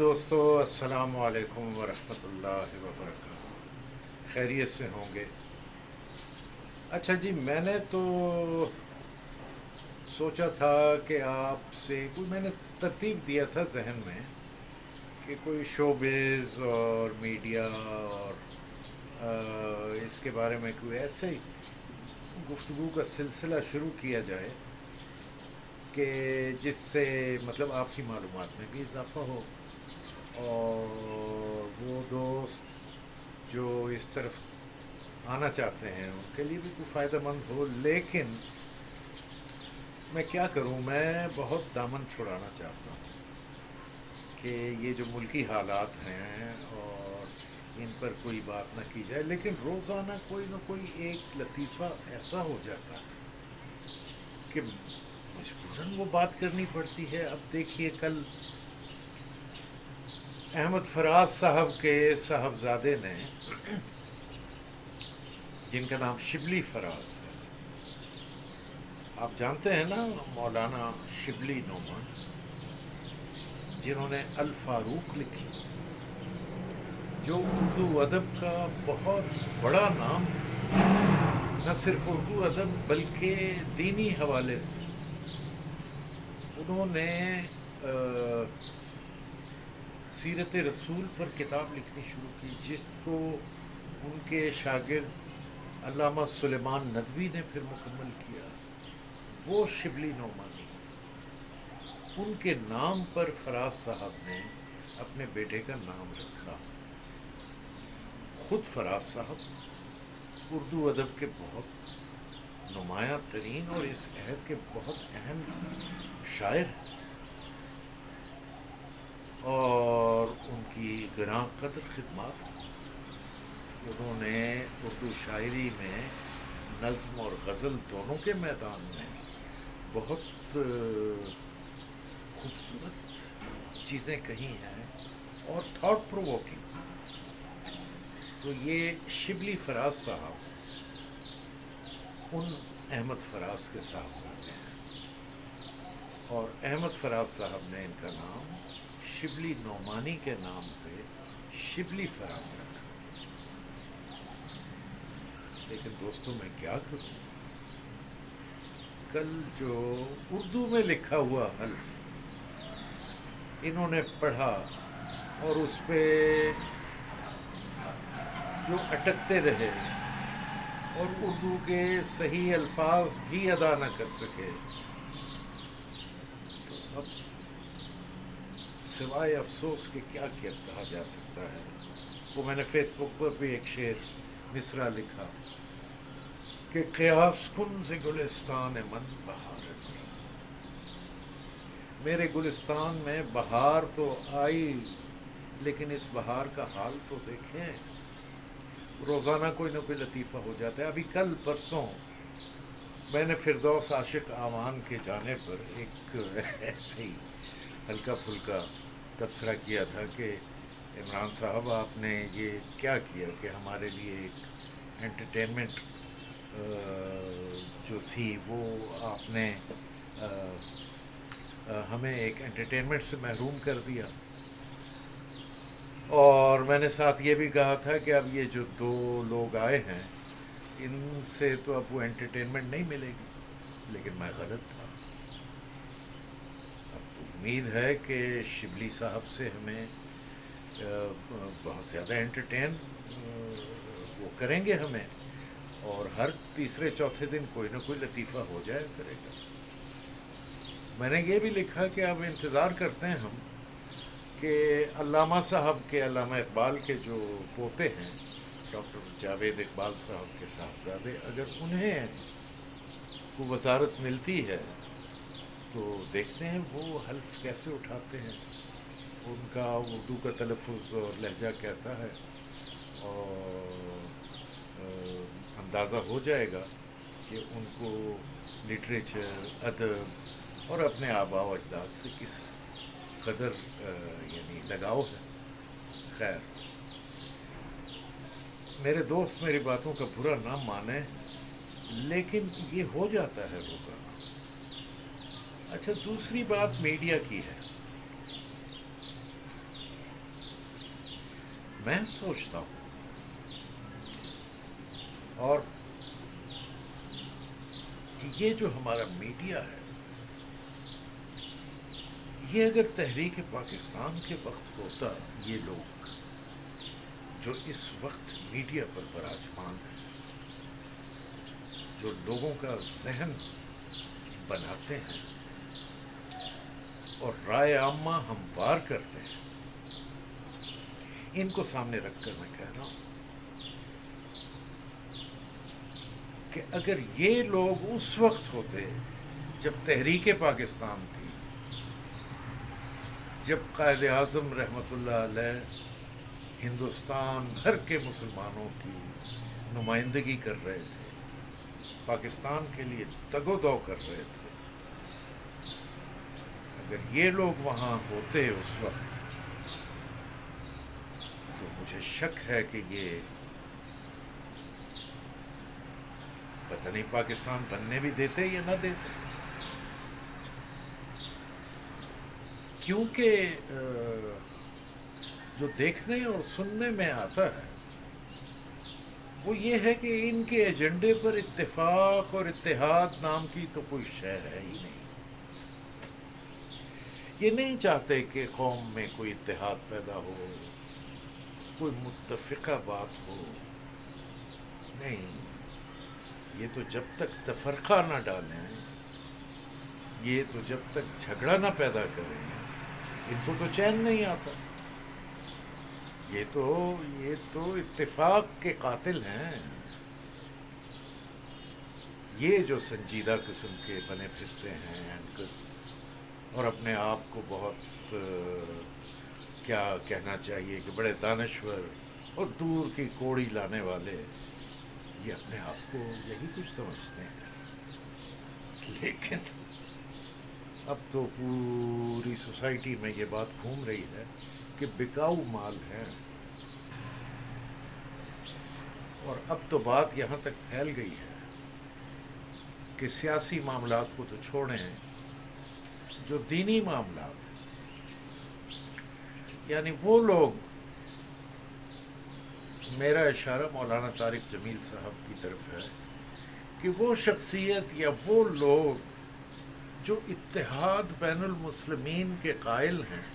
دوستو، السلام علیکم ورحمۃ اللہ وبرکاتہ۔ خیریت سے ہوں گے؟ اچھا جی، میں نے تو سوچا تھا کہ آپ سے میں نے ترتیب دیا تھا ذہن میں کہ کوئی شوبز اور میڈیا اور اس کے بارے میں کوئی ایسے ہی گفتگو کا سلسلہ شروع کیا جائے کہ جس سے مطلب آپ کی معلومات میں بھی اضافہ ہو، اور وہ دوست جو اس طرف آنا چاہتے ہیں ان کے لیے بھی کوئی فائدہ مند ہو۔ لیکن میں کیا کروں، میں بہت دامن چھڑانا چاہتا ہوں کہ یہ جو ملکی حالات ہیں اور ان پر کوئی بات نہ کی جائے، لیکن روزانہ کوئی نہ کوئی ایک لطیفہ ایسا ہو جاتا ہے کہ مجبوراً وہ بات کرنی پڑتی ہے۔ اب دیکھیے، کل احمد فراز صاحب کے صاحبزادے نے، جن کا نام شبلی فراز ہے، آپ جانتے ہیں نا، مولانا شبلی نعمان، جنہوں نے الفاروق لکھی، جو اردو ادب کا بہت بڑا نام ہے، نہ صرف اردو ادب بلکہ دینی حوالے سے۔ انہوں نے سیرت رسول پر کتاب لکھنی شروع کی، جس کو ان کے شاگرد علامہ سلیمان ندوی نے پھر مکمل کیا۔ وہ شبلی نعمانی، ان کے نام پر فراز صاحب نے اپنے بیٹے کا نام رکھا۔ خود فراز صاحب اردو ادب کے بہت نمایاں ترین اور اس عہد کے بہت اہم شاعر ہیں، اور ان کی گراں قدر خدمات ہیں۔ انہوں نے اردو شاعری میں نظم اور غزل دونوں کے میدان میں بہت خوبصورت چیزیں کہی ہیں اور تھاٹ پرووکنگ۔ تو یہ شبلی فراز صاحب ان احمد فراز کے صاحبزادے ہیں، اور احمد فراز صاحب نے ان کا نام شبلی نعمانی کے نام پہ شبلی فراز رکھا۔ لیکن دوستوں، میں کیا کروں، کل جو اردو میں لکھا ہوا حلف انہوں نے پڑھا اور اس پہ جو اٹکتے رہے اور اردو کے صحیح الفاظ بھی ادا نہ کر سکے، تو اب سوائے افسوس کے کیا کیا کہا جا سکتا ہے۔ وہ میں نے فیس بک پر بھی ایک شعر مصرع لکھا کہ قیاس کن ز گلستان من بہار مرا۔ میرے گلستان میں بہار تو آئی، لیکن اس بہار کا حال تو دیکھیں، روزانہ کوئی نہ کوئی لطیفہ ہو جاتا ہے۔ ابھی کل پرسوں میں نے فردوس عاشق آوان کے جانے پر ایک ایسے ہی ہلکا پھلکا تبصرہ کیا تھا کہ عمران صاحب، آپ نے یہ کیا کیا کہ ہمارے لیے ایک انٹرٹینمنٹ جو تھی وہ آپ نے ہمیں ایک انٹرٹینمنٹ سے محروم کر دیا۔ اور میں نے ساتھ یہ بھی کہا تھا کہ اب یہ جو دو لوگ آئے ہیں ان سے تو اب وہ انٹرٹینمنٹ نہیں ملے گی، لیکن میں غلط تھا۔ اب امید ہے کہ شبلی صاحب سے ہمیں بہت زیادہ انٹرٹین وہ کریں گے ہمیں، اور ہر تیسرے چوتھے دن کوئی نہ کوئی لطیفہ ہو جائے کرے گا۔ میں نے یہ بھی لکھا کہ اب انتظار کرتے ہیں ہم کہ علامہ صاحب کے، علامہ اقبال کے جو پوتے ہیں، ڈاکٹر جاوید اقبال صاحب کے صاحبزادے، اگر انہیں کو وزارت ملتی ہے تو دیکھتے ہیں وہ حلف کیسے اٹھاتے ہیں، ان کا اردو کا تلفظ اور لہجہ کیسا ہے، اور اندازہ ہو جائے گا کہ ان کو لٹریچر، ادب اور اپنے آباء و اجداد سے کس قدر یعنی لگاؤ ہے۔ خیر، میرے دوست میری باتوں کا برا نہ مانیں، لیکن یہ ہو جاتا ہے روزانہ۔ اچھا، دوسری بات میڈیا کی ہے۔ میں سوچتا ہوں اور کہ یہ جو ہمارا میڈیا ہے، یہ اگر تحریک پاکستان کے وقت ہوتا، یہ لوگ جو اس وقت میڈیا پر براجمان ہیں، جو لوگوں کا ذہن بناتے ہیں اور رائے عامہ ہموار کرتے ہیں، ان کو سامنے رکھ کر میں کہہ رہا ہوں کہ اگر یہ لوگ اس وقت ہوتے جب تحریک پاکستان تھی، جب قائد اعظم رحمۃ اللہ علیہ ہندوستان بھر کے مسلمانوں کی نمائندگی کر رہے تھے، پاکستان کے لیے تگ و دو کر رہے تھے، اگر یہ لوگ وہاں ہوتے اس وقت تو مجھے شک ہے کہ یہ پتہ نہیں پاکستان بننے بھی دیتے یا نہ دیتے، کیونکہ جو دیکھنے اور سننے میں آتا ہے وہ یہ ہے کہ ان کے ایجنڈے پر اتفاق اور اتحاد نام کی تو کوئی شے ہے ہی نہیں۔ یہ نہیں چاہتے کہ قوم میں کوئی اتحاد پیدا ہو، کوئی متفقہ بات ہو، نہیں، یہ تو جب تک تفرقہ نہ ڈالیں، یہ تو جب تک جھگڑا نہ پیدا کریں، ان کو تو چین نہیں آتا۔ یہ تو اتفاق کے قاتل ہیں، یہ جو سنجیدہ قسم کے بنے پھرتے ہیں اینکرز اور اپنے آپ کو بہت کیا کہنا چاہیے کہ بڑے دانشور اور دور کی کوڑی لانے والے، یہ اپنے آپ کو یہی کچھ سمجھتے ہیں، لیکن اب تو پوری سوسائٹی میں یہ بات گھوم رہی ہے کہ بکاؤ مال ہے، اور اب تو بات یہاں تک پھیل گئی ہے کہ سیاسی معاملات کو تو چھوڑیں، جو دینی معاملات، یعنی وہ لوگ، میرا اشارہ مولانا طارق جمیل صاحب کی طرف ہے کہ وہ شخصیت یا وہ لوگ جو اتحاد بین المسلمین کے قائل ہیں،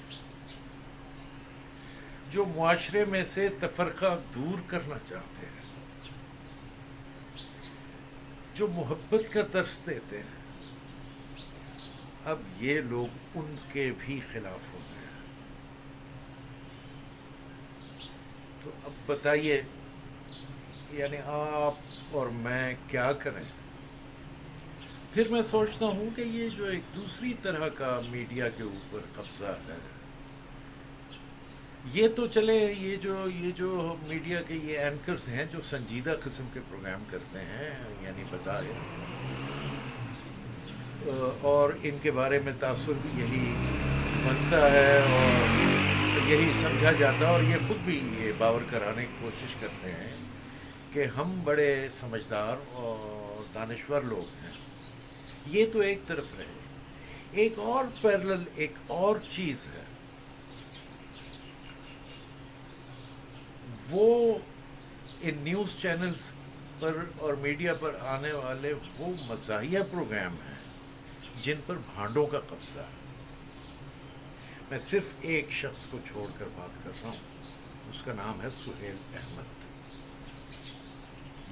جو معاشرے میں سے تفرقہ دور کرنا چاہتے ہیں، جو محبت کا درس دیتے ہیں، اب یہ لوگ ان کے بھی خلاف ہو گئے ہیں۔ تو اب بتائیے، یعنی آپ اور میں کیا کریں؟ پھر میں سوچتا ہوں کہ یہ جو ایک دوسری طرح کا میڈیا کے اوپر قبضہ ہے، یہ تو چلے، یہ جو میڈیا کے یہ اینکرز ہیں جو سنجیدہ قسم کے پروگرام کرتے ہیں، یعنی بظاہر، اور ان کے بارے میں تاثر بھی یہی بنتا ہے اور یہی سمجھا جاتا ہے، اور یہ خود بھی یہ باور کرانے کی کوشش کرتے ہیں کہ ہم بڑے سمجھدار اور دانشور لوگ ہیں۔ یہ تو ایک طرف رہے، ایک اور پیرلل ایک اور چیز ہے، وہ ان نیوز چینلز پر اور میڈیا پر آنے والے وہ مزاحیہ پروگرام ہیں جن پر بھانڈوں کا قبضہ ہے۔ میں صرف ایک شخص کو چھوڑ کر بات کر رہا ہوں، اس کا نام ہے سہیل احمد،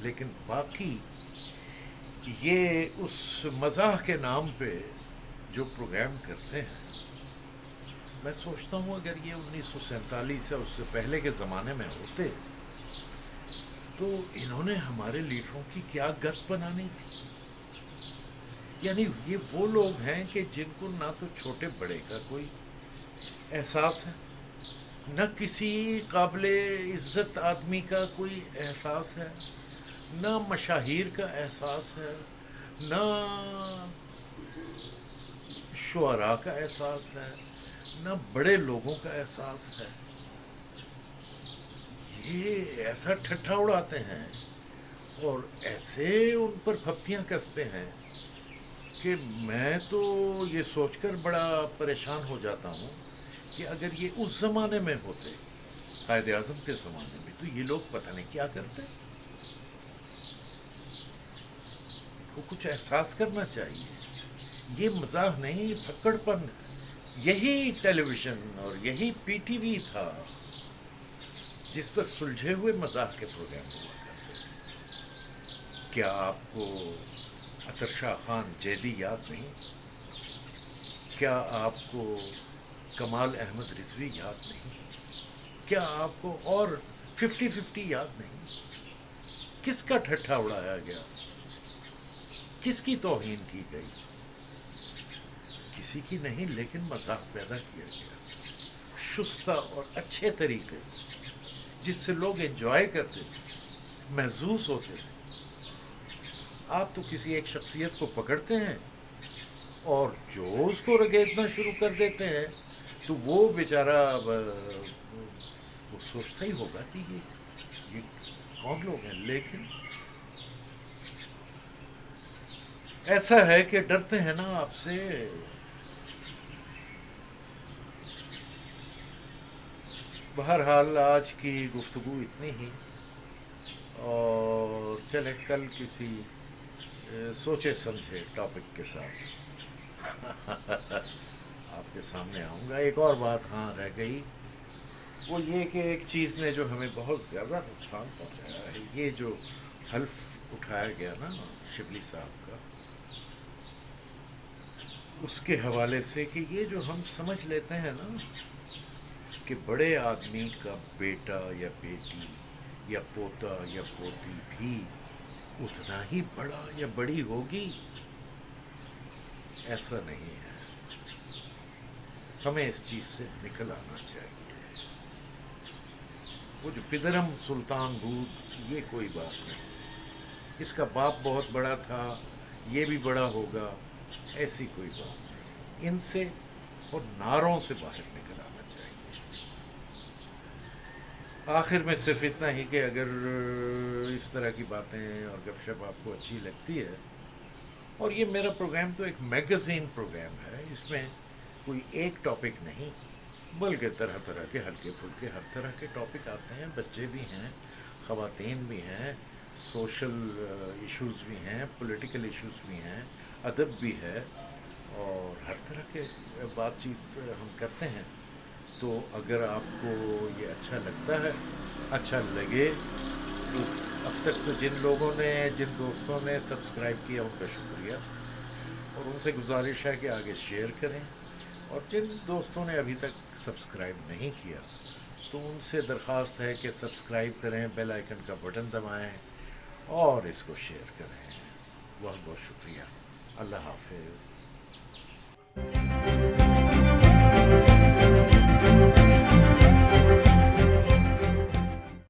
لیکن باقی یہ اس مزاح کے نام پہ جو پروگرام کرتے ہیں، میں سوچتا ہوں اگر یہ 1947 یا اس سے پہلے کے زمانے میں ہوتے تو انہوں نے ہمارے لیڈروں کی کیا گت بنانی تھی۔ یعنی یہ وہ لوگ ہیں کہ جن کو نہ تو چھوٹے بڑے کا کوئی احساس ہے، نہ کسی قابل عزت آدمی کا کوئی احساس ہے، نہ مشاہیر کا احساس ہے، نہ شعراء کا احساس ہے، نہ بڑے لوگوں کا احساس ہے۔ یہ ایسا ٹھٹھا اڑاتے ہیں اور ایسے ان پر پھپتیاں کستے ہیں کہ میں تو یہ سوچ کر بڑا پریشان ہو جاتا ہوں کہ اگر یہ اس زمانے میں ہوتے قائد اعظم کے زمانے میں تو یہ لوگ پتہ نہیں کیا کرتے. کو کچھ احساس کرنا چاہیے. یہ مزاح نہیں، یہ پھکڑ پن. یہی ٹیلی ویژن اور یہی پی ٹی وی تھا جس پر سلجھے ہوئے مزاح کے پروگرام ہوا کرتے تھے. کیا آپ کو اطہر شاہ خان جیدی یاد نہیں؟ کیا آپ کو کمال احمد رضوی یاد نہیں؟ کیا آپ کو اور 50-50 یاد نہیں؟ کس کا ٹھٹھا اڑایا گیا؟ کس کی توہین کی گئی؟ کسی کی نہیں، لیکن مذاق پیدا کیا گیا شستہ اور اچھے طریقے سے، جس سے لوگ انجوائے کرتے تھے، محظوظ ہوتے تھے. آپ تو کسی ایک شخصیت کو پکڑتے ہیں اور جو اس کو رگیدنا شروع کر دیتے ہیں تو وہ بیچارہ وہ سوچتا ہی ہوگا کہ یہ کون لوگ ہیں. لیکن ایسا ہے کہ ڈرتے ہیں نا آپ سے. بہرحال آج کی گفتگو اتنی ہی، اور چلے کل کسی سوچے سمجھے ٹاپک کے ساتھ آپ کے سامنے آؤں گا. ایک اور بات ہاں رہ گئی، وہ یہ کہ ایک چیز نے جو ہمیں بہت زیادہ نقصان پہنچایا ہے، یہ جو حلف اٹھایا گیا نا شبلی صاحب کا، اس کے حوالے سے کہ یہ جو ہم سمجھ لیتے ہیں نا کہ بڑے آدمی کا بیٹا یا بیٹی یا پوتا یا پوتی بھی اتنا ہی بڑا یا بڑی ہوگی، ایسا نہیں ہے. ہمیں اس چیز سے نکل آنا چاہیے. وہ جو پدرم سلطان بود، یہ کوئی بات نہیں. اس کا باپ بہت بڑا تھا، یہ بھی بڑا ہوگا، ایسی کوئی بات نہیں. ان سے اور نعروں سے باہر نکل آنا چاہیے. آخر میں صرف اتنا ہی کہ اگر اس طرح کی باتیں اور گپ شپ آپ کو اچھی لگتی ہے، اور یہ میرا پروگرام تو ایک میگزین پروگرام ہے، اس میں کوئی ایک ٹاپک نہیں بلکہ طرح طرح کے ہلکے پھلکے ہر طرح کے ٹاپک آتے ہیں. بچے بھی ہیں، خواتین بھی ہیں، سوشل ایشوز بھی ہیں، پولیٹیکل ایشوز بھی ہیں، ادب بھی ہے، اور ہر طرح کے بات چیت ہم کرتے ہیں. تو اگر آپ کو یہ اچھا لگتا ہے، اچھا لگے تو اب تک تو جن لوگوں نے، جن دوستوں نے سبسکرائب کیا ان کا شکریہ، اور ان سے گزارش ہے کہ آگے شیئر کریں. اور جن دوستوں نے ابھی تک سبسکرائب نہیں کیا تو ان سے درخواست ہے کہ سبسکرائب کریں، بیل آئیکن کا بٹن دبائیں اور اس کو شیئر کریں. بہت بہت شکریہ. اللہ حافظ.